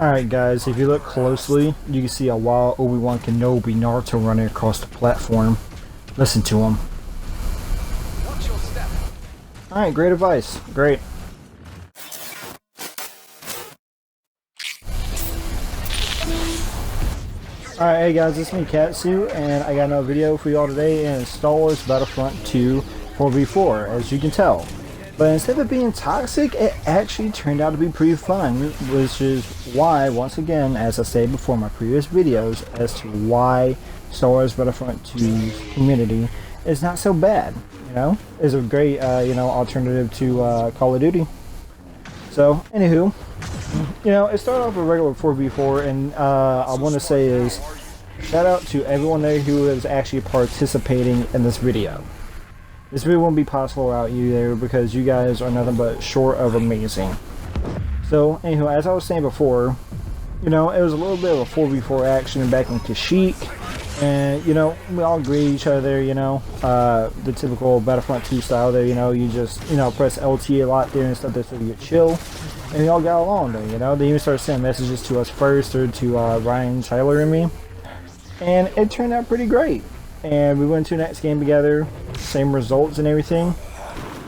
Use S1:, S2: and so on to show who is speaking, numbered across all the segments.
S1: Alright guys, if you look closely, you can see a wild Obi-Wan Kenobi Naruto running across the platform. Listen to him. Alright, great advice. Great. Alright, hey guys, it's me, Katsu, and I got another video for y'all today in StarWars BattleFront 2 4v4, as you can tell. But instead of being toxic, it actually turned out to be pretty fun, which is why, once again, as I said before in my previous videos, as to why StarWars BattleFront 2's community is not so bad, you know? It's a great, alternative to Call of Duty. So, anywho, you know, it started off a regular 4v4, and I want to say is, shout out to everyone there who is actually participating in this video. This video wouldn't be possible without you there because you guys are nothing but short of amazing. So, anywho, as I was saying before, you know, it was a little bit of a 4v4 action back in Kashyyyk, and, you know, we all agree each other there, you know, the typical Battlefront 2 style there, you know, you just, you know, press LT a lot there and stuff there so you get chill, and we all got along there, you know. They even started sending messages to us first, or to Ryan, Tyler, and me, and it turned out pretty great. And we went to the next game together, same results and everything,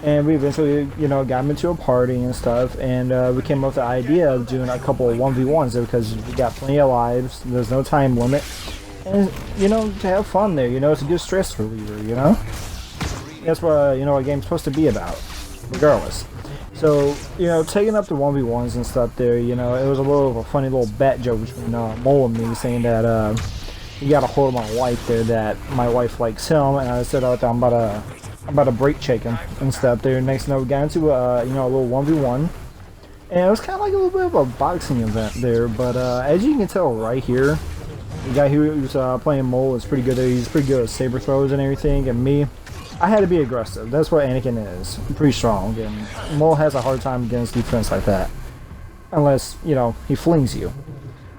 S1: and we eventually, you know, got into a party and stuff, and we came up with the idea of doing a couple of 1v1s there because we got plenty of lives, there's no time limit, and, you know, to have fun there, you know, it's a good stress reliever, you know? That's what, you know, a game's supposed to be about, regardless. So, you know, taking up the 1v1s and stuff there, you know, it was a little of a funny little bat joke between Mole and me, saying that, he got a hold of my wife there, that my wife likes him, and I said, oh, I'm about to break check him and stuff there. Next thing we got into you know, a little 1v1, and it was kind of like a little bit of a boxing event there. But as you can tell right here, the guy who was playing Mole is pretty good there. He's pretty good at saber throws and everything, and me, I had to be aggressive. That's what Anakin is, pretty strong, and Mole has a hard time against defense like that, unless, you know, he flings you.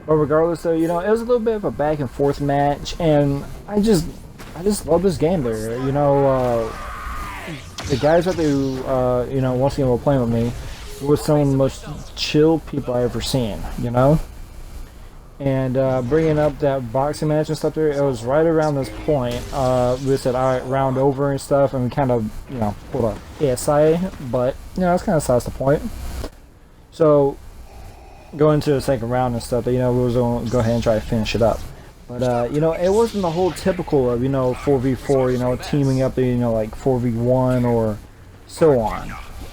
S1: But regardless though, you know, it was a little bit of a back and forth match, and I just love this game there. You know, the guys that they, you know, once again were playing with me were some of the most chill people I ever seen, you know? And bringing up that boxing match and stuff there, it was right around this point. We said, alright, round over and stuff, and we kind of, you know, pulled a ASI, but, you know, it's kind of past the point. So, going into the second round and stuff, you know, we was going to go ahead and try to finish it up. But, you know, it wasn't the whole typical of, you know, 4v4, you know, teaming up, you know, like 4v1 or so on.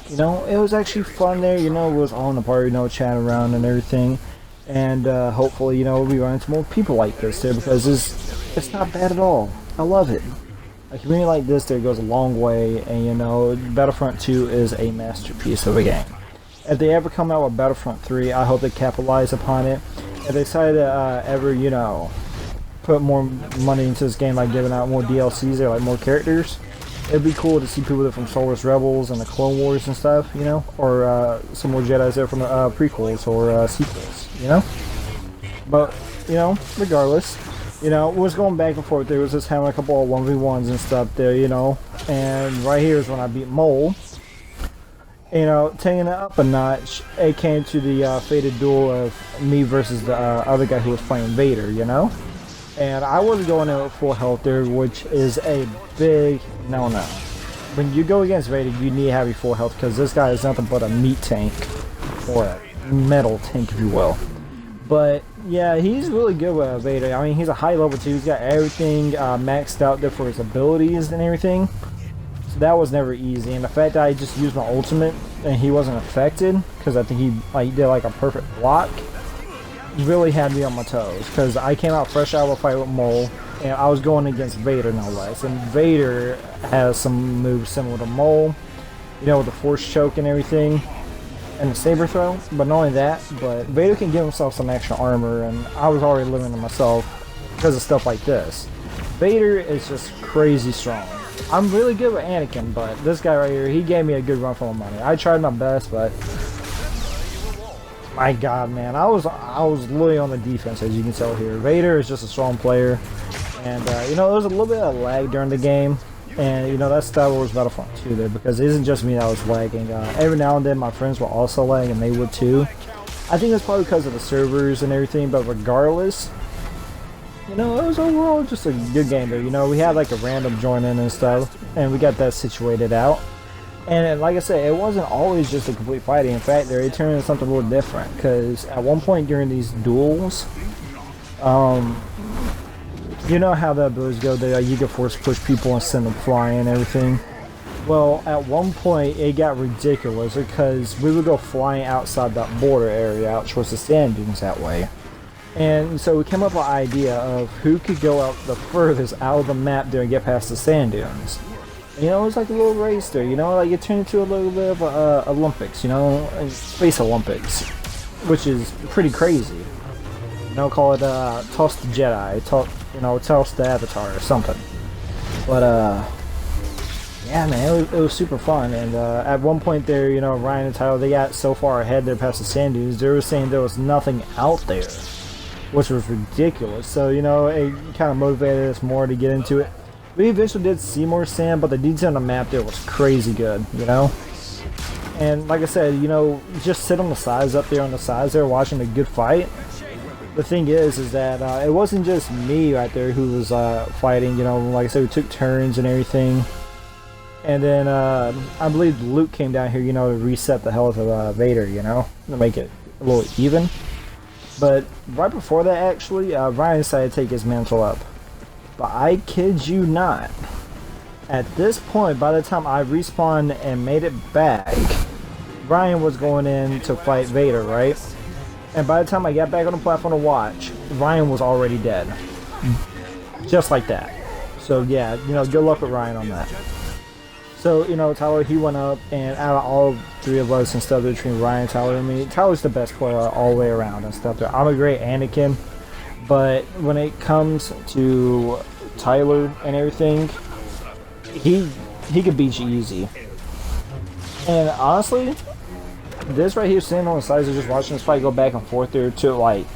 S1: You know, it was actually fun there, you know, it was all in the party, you know, chatting around and everything. And hopefully, you know, we run into more people like this there, because it's not bad at all. I love it. A community like this there goes a long way, and, you know, Battlefront 2 is a masterpiece of a game. If they ever come out with Battlefront 3, I hope they capitalize upon it. If they decide to ever, you know, put more money into this game, like giving out more DLCs or like more characters, it'd be cool to see people from Star Wars Rebels and the Clone Wars and stuff, you know, or some more Jedis there from the prequels or sequels, you know. But, you know, regardless, you know, it was going back and forth. There was just having a couple of 1v1s and stuff there, you know, and right here is when I beat Mole. You know, taking it up a notch, it came to the fated duel of me versus the other guy who was playing Vader, you know? And I was going in with full health there, which is a big no-no. When you go against Vader, you need to have your full health, because this guy is nothing but a meat tank, or a metal tank, if you will. But, yeah, he's really good with Vader. I mean, he's a high level 2, he's got everything maxed out there for his abilities and everything. So that was never easy, and the fact that I just used my ultimate and he wasn't affected, because I think he did like a perfect block, really had me on my toes, because I came out fresh out of a fight with Mole, and I was going against Vader no less, and Vader has some moves similar to Mole, you know, with the force choke and everything, and the saber throw. But not only that, but Vader can give himself some extra armor, and I was already limiting myself because of stuff like this. Vader is just crazy strong. I'm really good with Anakin, but this guy right here, he gave me a good run for my money. I tried my best, but my God, man, I was literally on the defense, as you can tell here. Vader is just a strong player, and you know, there was a little bit of lag during the game, and you know, that's StarWars BattleFront 2 there, because it isn't just me that was lagging. Every now and then, my friends will also lag, and they would too. I think it's probably because of the servers and everything, but regardless, you know, it was overall just a good game there. You know, we had like a random join in and stuff, and we got that situated out. And like I said, it wasn't always just a complete fighting. In fact, it turned into something a little different, because at one point during these duels, you know how the abilities go, you can force push people and send them flying and everything. Well, at one point it got ridiculous because we would go flying outside that border area out towards the sand dunes that way. And so we came up with an idea of who could go out the furthest out of the map there and get past the sand dunes. You know, it was like a little race there, you know, like it turned into a little bit of Olympics, you know, Space Olympics, which is pretty crazy. You know, call it Toss the Jedi, Toss the Avatar or something. But yeah, man, it was super fun. And at one point there, you know, Ryan and Tyler, they got so far ahead there past the sand dunes, they were saying there was nothing out there, which was ridiculous. So, you know, it kind of motivated us more to get into it. We eventually did see more sand, but the detail on the map there was crazy good, you know? And like I said, you know, just sit on the sides up there on the sides there watching a good fight. The thing is that it wasn't just me right there who was fighting, you know, like I said, we took turns and everything. And then I believe Luke came down here, you know, to reset the health of Vader, you know, to make it a little even. But right before that, actually, Ryan decided to take his mantle up. But I kid you not, at this point, by the time I respawned and made it back, Ryan was going in to fight Vader, right? And by the time I got back on the platform to watch, Ryan was already dead. Just like that. So yeah, you know, good luck with Ryan on that. So, you know, Tyler, he went up, and out of all three of us and stuff between Ryan and Tyler, I mean, Tyler's the best player all the way around and stuff there. I'm a great Anakin, but when it comes to Tyler and everything, he could beat you easy. And honestly, this right here, sitting on the sides of just watching this fight go back and forth there to like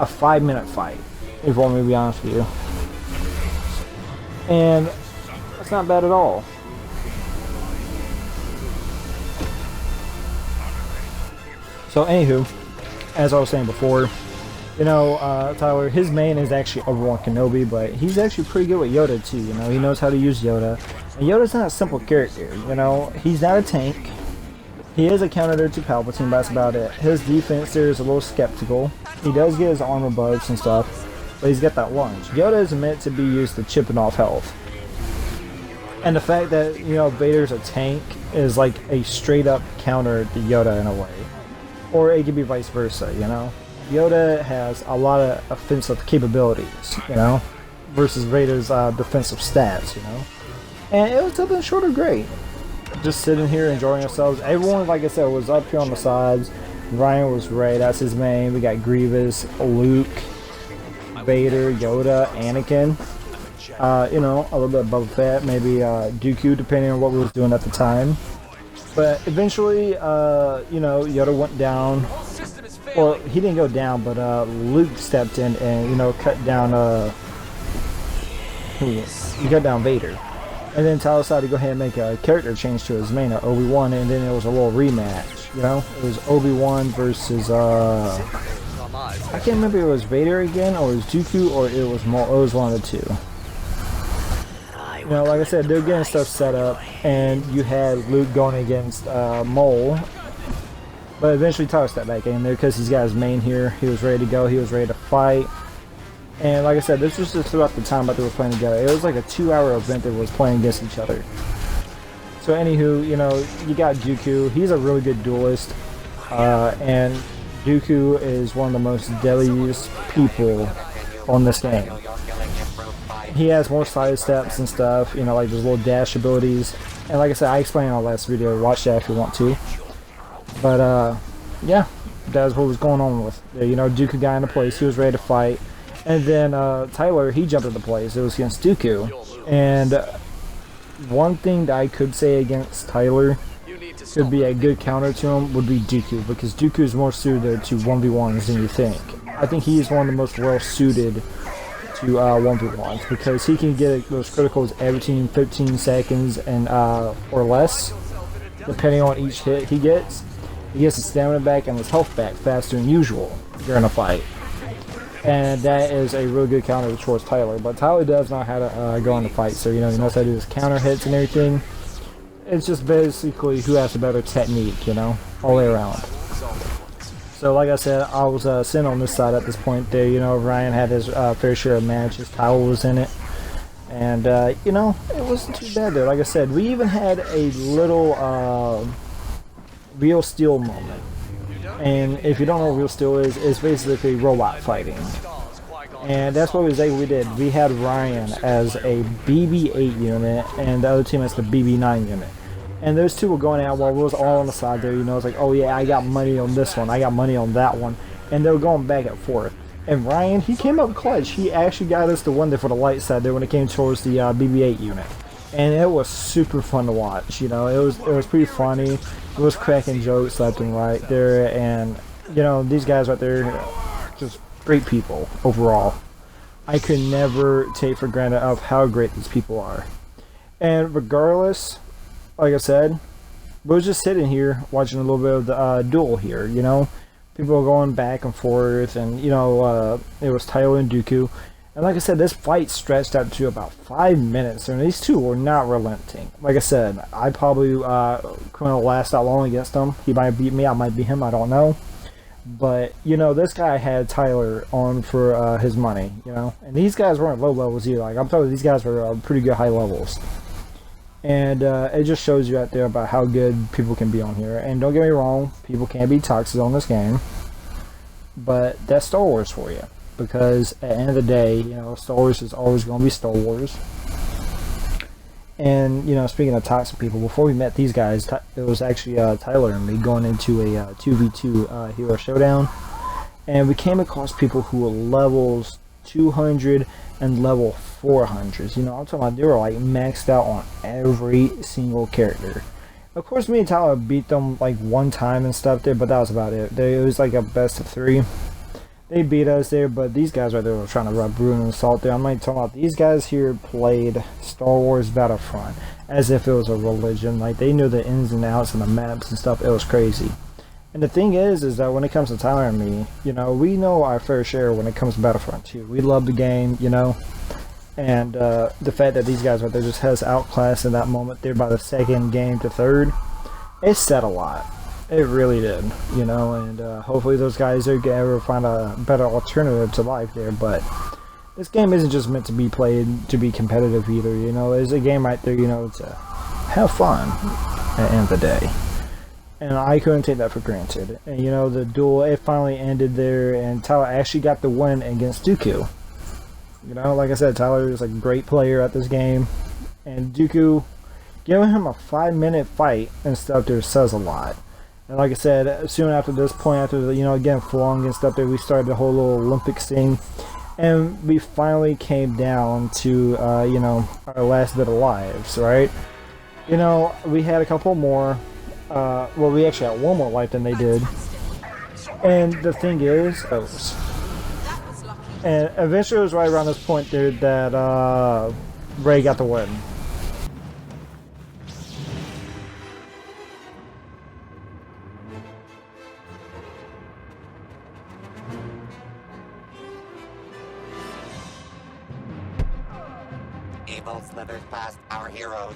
S1: a 5-minute fight, if you want me to be honest with you. And that's not bad at all. So anywho, as I was saying before, you know, Tyler, his main is actually Obi-Wan Kenobi, but he's actually pretty good with Yoda too, you know, he knows how to use Yoda. And Yoda's not a simple character, you know, he's not a tank. He is a counter to Palpatine, but that's about it. His defense there is a little skeptical. He does get his armor bugs and stuff, but he's got that lunge. Yoda is meant to be used to chipping off health. And the fact that, you know, Vader's a tank is like a straight up counter to Yoda in a way. Or it could be vice versa, you know. Yoda has a lot of offensive capabilities, you know, versus Vader's defensive stats, you know. And it was nothing short of great. Just sitting here enjoying ourselves. Everyone, like I said, was up here on the sides. Ryan was Rey, that's his main. We got Grievous, Luke, Vader, Yoda, Anakin. You know, a little bit of Boba Fett, maybe Dooku, depending on what we was doing at the time. But eventually, you know, Yoda went down. Well, he didn't go down, but Luke stepped in and, you know, cut down he cut down Vader. And then Tyler decided to go ahead and make a character change to his main, Obi-Wan, and then it was a little rematch, you know? It was Obi-Wan versus, I can't remember if it was Vader again, or it was Dooku, or it was Maul. It was one of the two. You know, like I said, they're getting stuff set up, and you had Luke going against Maul. But eventually Tyler stepped back in there because he's got his main here. He was ready to go. He was ready to fight. And like I said, this was just throughout the time that they were playing together. It was like a 2-hour event that was playing against each other. So anywho, you know, you got Dooku. He's a really good duelist. And Dooku is one of the most deadliest people on this game. He has more side steps and stuff, you know, like those little dash abilities. And like I said, I explained in our last video. Watch that if you want to. But yeah, that's what was going on with, you know, Dooku got into place. He was ready to fight. And then Tyler, he jumped into place. It was against Dooku. And one thing that I could say against Tyler could be a good counter to him would be Dooku, because Dooku is more suited to 1v1s than you think. I think he is one of the most well suited to 1v1s, because he can get those criticals every 15 seconds and or less, depending on each hit he gets. he gets his stamina back and his health back faster than usual during a fight. And that is a really good counter towards Tyler. But Tyler does know how to go in the fight, so you know, he knows how to do his counter hits and everything. It's just basically who has the better technique, you know, all the way around. So like I said, I was sitting on this side at this point there. You know, Ryan had his fair share of matches. Tyler was in it. And, you know, it wasn't too bad there. Like I said, we even had a little real steel moment. And if you don't know what real steel is, it's basically robot fighting. And that's what we did. We had Ryan as a BB-8 unit and the other team as the BB-9 unit. And those two were going out while we was all on the side there. You know, it's like, oh yeah, I got money on this one, I got money on that one. And they were going back and forth. And Ryan, he came up clutch. He actually got us the one there for the light side there when it came towards the BB-8 unit. And it was super fun to watch. You know, it was pretty funny. It was cracking jokes left and right there. And, you know, these guys right there, just great people overall. I could never take for granted of how great these people are. And regardless, like I said, we were just sitting here watching a little bit of the duel here, you know. People were going back and forth, and, you know, it was Tyler and Dooku. And like I said, this fight stretched out to about 5 minutes, and these two were not relenting. Like I said, I probably couldn't last that long against him. He might beat me, I might beat him, I don't know. But, you know, this guy had Tyler on for his money, you know. And these guys weren't low levels either. Like, I'm telling you, these guys were pretty good high levels. And it just shows you out there about how good people can be on here. And don't get me wrong, people can be toxic on this game. But that's Star Wars for you. Because at the end of the day, you know, Star Wars is always going to be Star Wars. And, you know, speaking of toxic people, before we met these guys, it was actually Tyler and me going into a 2v2 hero showdown. And we came across people who were levels 200 and level 400s. You know, I'm talking about they were like maxed out on every single character. Of course, me and Tyler beat them like one time and stuff there, but that was about it. It was like a best of 3. They beat us there, but these guys right there were trying to rub ruin and salt there. I'm like talking about these guys here played Star Wars Battlefront as if it was a religion. Like, they knew the ins and outs and the maps and stuff. It was crazy. And the thing is that when it comes to Tyler and me, you know, we know our fair share when it comes to Battlefront 2. We love the game, you know. And the fact that these guys right there just has outclassed in that moment there by the second game to third, it said a lot. It really did, you know, and hopefully those guys are gonna ever find a better alternative to life there. But this game isn't just meant to be played to be competitive either, you know. It's a game right there, you know, to have fun at the end of the day. And I couldn't take that for granted. And, you know, the duel, it finally ended there, and Tyler actually got the win against Dooku. You know, like I said, Tyler is a great player at this game, and Dooku, giving him a 5-minute fight and stuff there says a lot. And like I said, soon after this point, after the, you know, again, flung and stuff there, we started the whole little Olympics thing. And we finally came down to, you know, our last bit of lives, right? You know, we had a couple more. Well, we actually had one more life than they did. And the thing is, and eventually it was right around this point there that Ray got the win.
S2: Evil slithers past our heroes.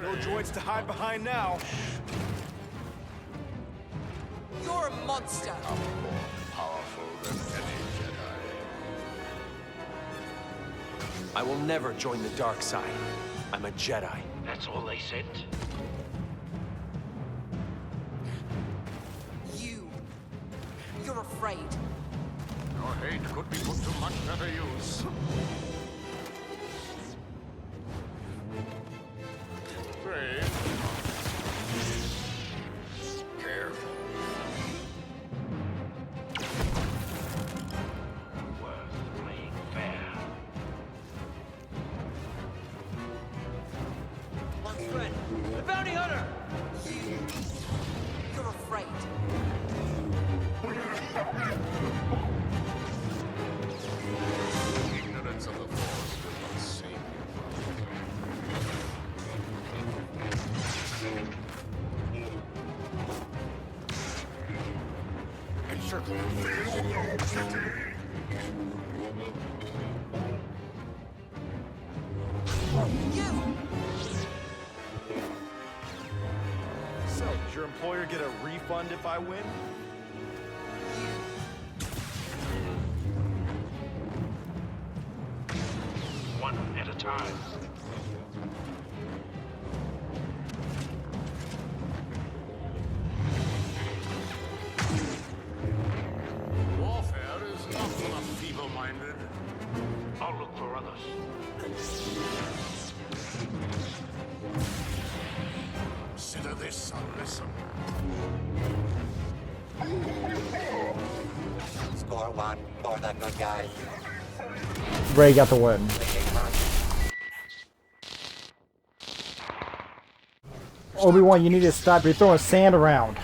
S3: No droids to hide behind now.
S4: You're a monster.
S5: I'm more powerful than any Jedi.
S6: I will never join the dark side. I'm a Jedi.
S5: That's all they said.
S4: You're afraid.
S5: Your hate could be put to much better use. Brave. Careful.
S4: friend, the bounty hunter! You're afraid.
S5: Ignorance of the Force will not save you. Encircle him.
S4: You!
S3: So, does your employer get a refund if I win?
S7: One at a time.
S5: Warfare is not for the feeble-minded.
S7: I'll look for others.
S5: Consider this a lesson.
S2: Score one for the good guys.
S1: Ray got the win. Obi-Wan, you need to stop. You're throwing sand around.